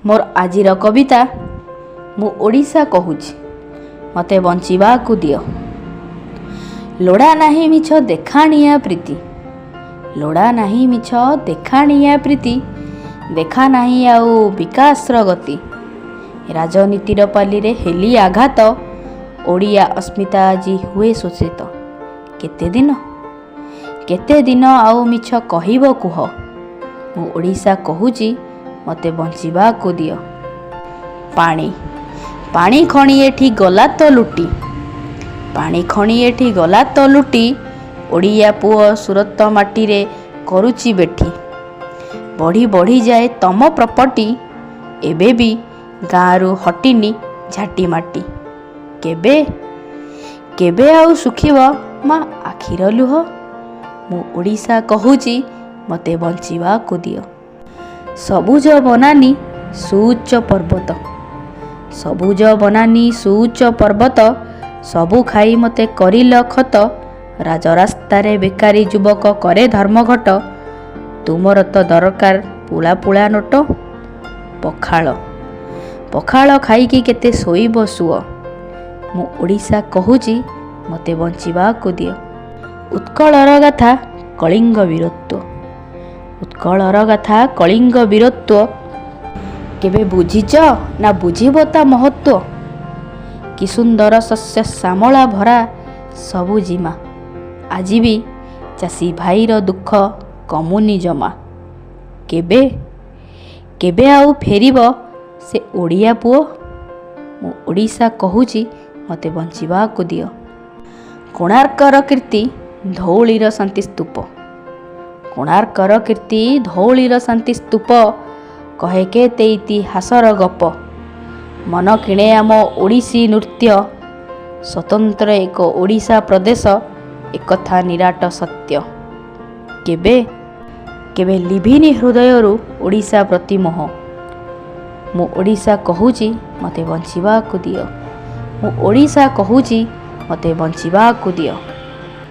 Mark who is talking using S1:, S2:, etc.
S1: मोर आजिर कविता मु ओडिशा कहूछि मते बंचिबाकु दियो। लोड़ा नाही मिछ देखाणिया प्रीति, लोड़ा नाही मिछ देखाणिया प्रीति, देखा नाही आउ विकासर गति। राजनीतिर पालिरे हेली आघात, ओडिया अस्मिता आज हुए शोषित। केते दिन आउ मिछ कहिबो कुह, मु ओडिशा कहूछि मते बंचिबाकु दियो। पानी पानी खणी एठी गला तो लुटी, पानी खणी एठी गला तो लुटी। ओडिया पुओ सुरत माटी रे करुची बेठी। बढ़ी बढ़ी जाए तम प्रपर्टी, एबे भी गाँरु हटिनी झाटी माटी। केबे केबे आउ सुखिब मा आखिर लुह, मु ओडिशा कहूची मते बंचिबाकु दियो। सबुज बनानी सुउच्च पर्वत, सबुज बनानी सुउच्च पर्वत, सबु खाई मते करिल खत। राजरास्तारे बेकारी युवक करे धर्मघट, तुमर तो दरकार पुला पुला नोट। पखाळ पखाळ खाईकी केते सोईब सुअ, मु ओडिशा कहूची मते बंचिबाकु दियो। उत्कलर गाथा कलिंग वीरत्व, उत्कलर गाथा कलिंग वीरत्व। केबे बुझिच ना बुझिब ता महत्व। कि सुंदर शस्य श्यामला भरा सबु जिमा, आज भी चाषी भाईर दुख कमुनी जमा। केबे केबे आउ फेरिब से ओडिया पुओ, मु ओडिशा कहूची मते बंचिबाकु दियो। कोणार्कर कीर्ति धौलीर शांति स्तूप, कोणार्कर कीर्ति धौलीर शांति स्तूप। कहे के ते इतिहासर गप, मन किणे आम ओडिसी नृत्य। स्वतंत्र एक ओडिशा प्रदेश, एकथा निराट सत्य। केबे केबे लिभिनी हृदयरु ओडिशा प्रति मोह, मु ओडिशा कहूची मते बंचिबाकु दियो। मु ओडिशा कहूची मते बंचिबाकु दियो।